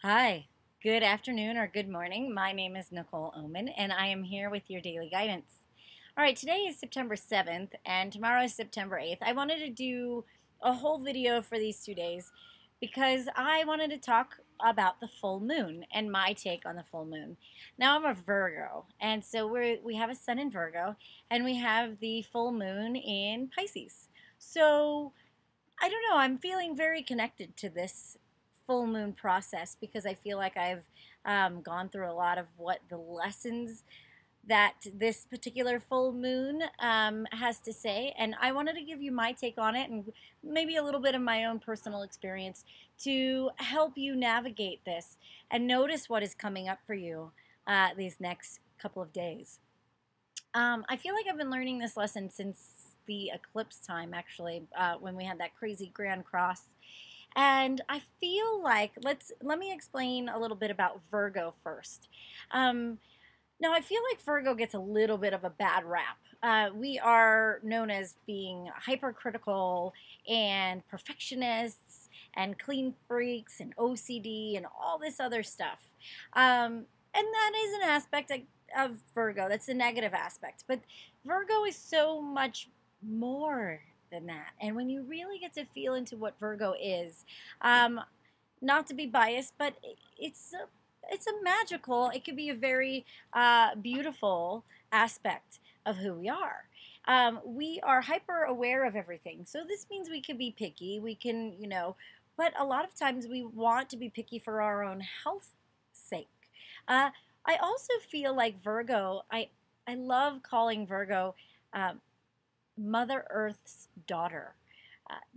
Hi, good afternoon or good morning. My name is Nicole Oman, and I am here with your daily guidance. All right, today is September 7th, and tomorrow is September 8th. I wanted to do a whole video for these 2 days because I wanted to talk about the full moon and my take on the full moon. Now, I'm a Virgo, and so we have a sun in Virgo, and we have the full moon in Pisces. So, I don't know. I'm feeling very connected to this full moon process because I feel like I've gone through a lot of what the lessons that this particular full moon has to say. And I wanted to give you my take on it and maybe a little bit of my own personal experience to help you navigate this and notice what is coming up for you these next couple of days. I feel like I've been learning this lesson since the eclipse time, actually, when we had that crazy grand cross. And I feel like let me explain a little bit about Virgo first. Now, I feel like Virgo gets a little bit of a bad rap. We are known as being hypercritical and perfectionists and clean freaks and OCD and all this other stuff. And that is an aspect of Virgo. That's the negative aspect. But Virgo is so much more than that. And when you really get to feel into what Virgo is, not to be biased, but it's a magical, it could be a very beautiful aspect of who we are. We are hyper aware of everything. So this means we can be picky. We can, but a lot of times we want to be picky for our own health sake. I also feel like Virgo, I love calling Virgo Mother Earth's daughter.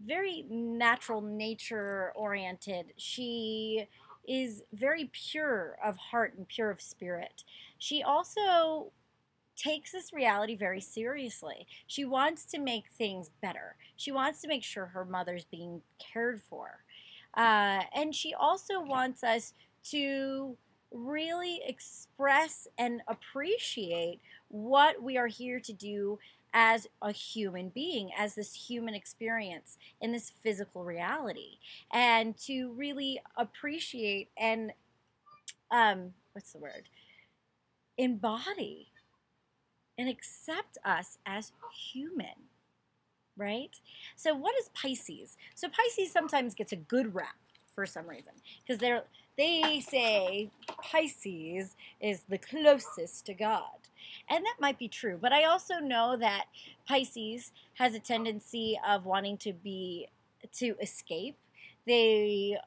Very natural, nature oriented. She is very pure of heart and pure of spirit. She also takes this reality very seriously. She wants to make things better. She wants to make sure her mother's being cared for. And she also wants us to really express and appreciate what we are here to do as a human being, as this human experience in this physical reality, and to really appreciate and what's the word? Embody and accept us as human, right? So what is Pisces? So Pisces sometimes gets a good rap for some reason because they say Pisces is the closest to God. And that might be true, but I also know that Pisces has a tendency of wanting to escape. They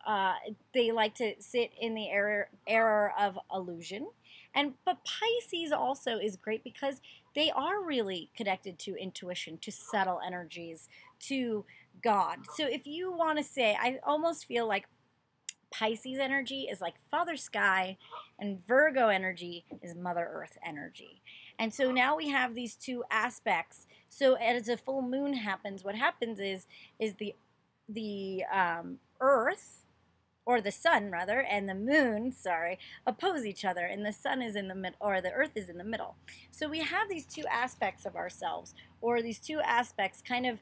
like to sit in the error of illusion, but Pisces also is great because they are really connected to intuition, to subtle energies, to God. So if you want to say, I almost feel like Pisces energy is like Father Sky, and Virgo energy is Mother Earth energy. And so now we have these two aspects. So as a full moon happens, what happens is the Earth, or the sun rather, and the moon, sorry, oppose each other, and the sun is in the middle, or the Earth is in the middle. So we have these two aspects of ourselves, or these two aspects kind of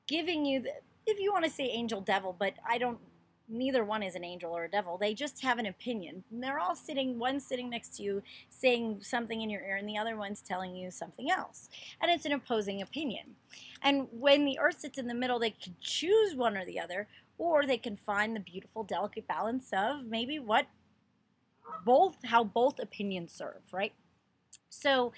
giving you, if you want to say angel devil, but I don't. Neither one is an angel or a devil. They just have an opinion. And they're all one's sitting next to you saying something in your ear, and the other one's telling you something else. And it's an opposing opinion. And when the Earth sits in the middle, they can choose one or the other, or they can find the beautiful, delicate balance of maybe how both opinions serve, right? So,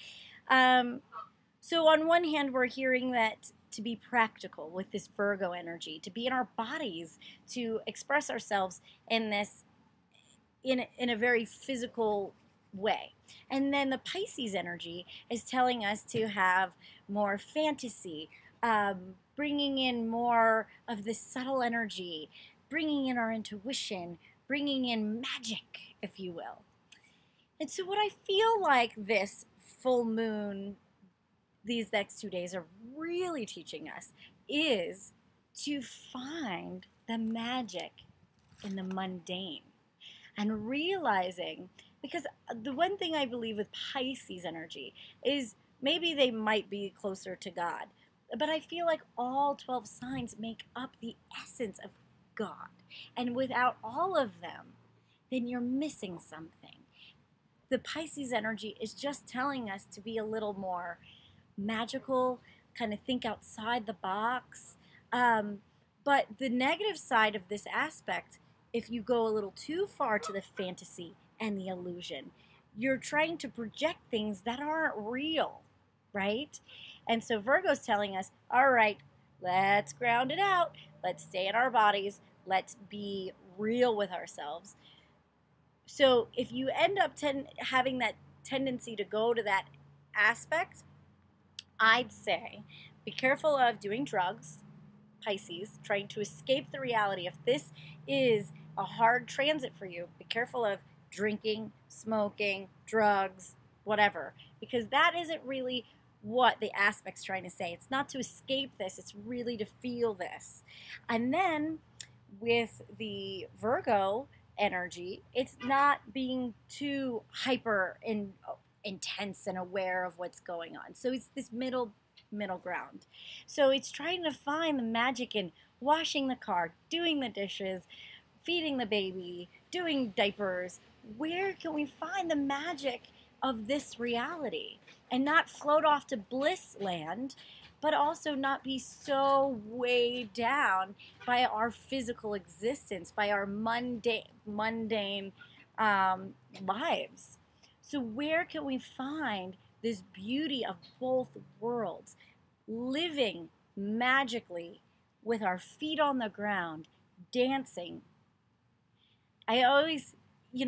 so on one hand, we're hearing that to be practical with this Virgo energy, to be in our bodies, to express ourselves in this, in a very physical way. And then the Pisces energy is telling us to have more fantasy, bringing in more of this subtle energy, bringing in our intuition, bringing in magic, if you will. And so what I feel like this full moon, these next 2 days are really teaching us is to find the magic in the mundane and realizing, because the one thing I believe with Pisces energy is maybe they might be closer to God, but I feel like all 12 signs make up the essence of God, and without all of them then you're missing something. The Pisces energy is just telling us to be a little more magical, kind of think outside the box. But the negative side of this aspect, if you go a little too far to the fantasy and the illusion, you're trying to project things that aren't real, right? And so Virgo's telling us, all right, let's ground it out. Let's stay in our bodies. Let's be real with ourselves. So if you end up having that tendency to go to that aspect, I'd say be careful of doing drugs, Pisces, trying to escape the reality. If this is a hard transit for you, be careful of drinking, smoking, drugs, whatever, because that isn't really what the aspect's trying to say. It's not to escape this, it's really to feel this. And then with the Virgo energy, it's not being too hyper and intense and aware of what's going on. So it's this middle ground. So it's trying to find the magic in washing the car, doing the dishes, feeding the baby, doing diapers. Where can we find the magic of this reality and not float off to bliss land, but also not be so weighed down by our physical existence, by our mundane lives? So where can we find this beauty of both worlds, living magically with our feet on the ground, dancing? I always,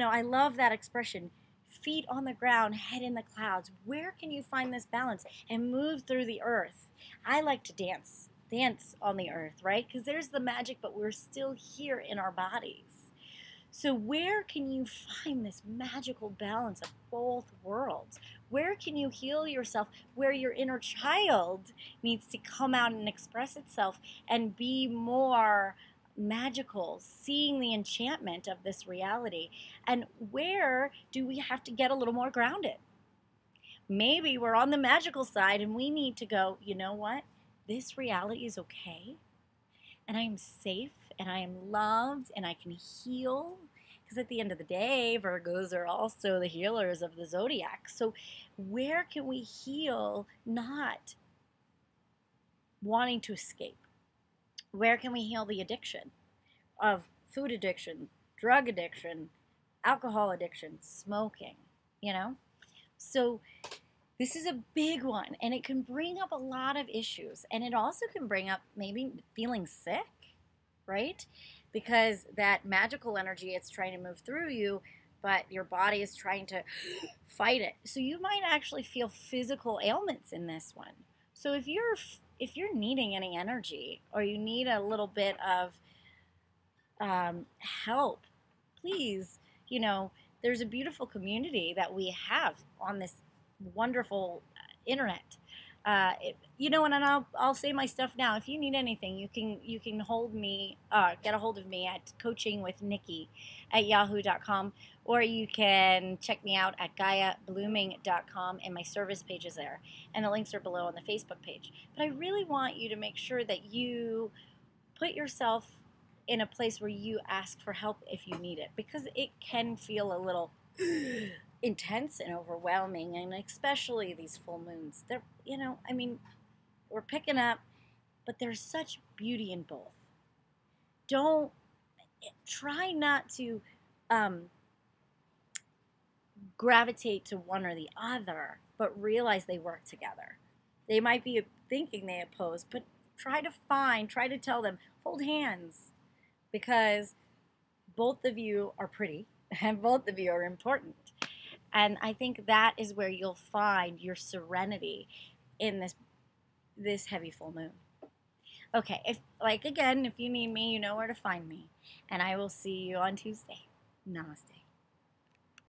I love that expression, feet on the ground, head in the clouds. Where can you find this balance and move through the earth? I like to dance on the earth, right? Because there's the magic, but we're still here in our bodies. So where can you find this magical balance of both worlds? Where can you heal yourself? Where your inner child needs to come out and express itself and be more magical, seeing the enchantment of this reality? And where do we have to get a little more grounded? Maybe we're on the magical side and we need to go, you know what? This reality is okay. And I am safe, and I am loved, and I can heal. Because at the end of the day, Virgos are also the healers of the zodiac. So where can we heal not wanting to escape? Where can we heal the addiction of food addiction, drug addiction, alcohol addiction, smoking, So this is a big one, and it can bring up a lot of issues, and it also can bring up maybe feeling sick, right? Because that magical energy, it's trying to move through you, but your body is trying to fight it. So you might actually feel physical ailments in this one. So if you're needing any energy, or you need a little bit of help, please, there's a beautiful community that we have on this wonderful internet. And I'll say my stuff now. If you need anything, you can get a hold of me at coachingwithnikki@yahoo.com, or you can check me out at GaiaBlooming.com, and my service page is there, and the links are below on the Facebook page. But I really want you to make sure that you put yourself in a place where you ask for help if you need it, because it can feel a little intense and overwhelming, and especially these full moons. They're, we're picking up, but there's such beauty in both. Try not to gravitate to one or the other, but realize they work together. They might be thinking they oppose, but try to tell them, hold hands, because both of you are pretty and both of you are important. And I think that is where you'll find your serenity in this heavy full moon. Okay, if you need me, you know where to find me. And I will see you on Tuesday. Namaste.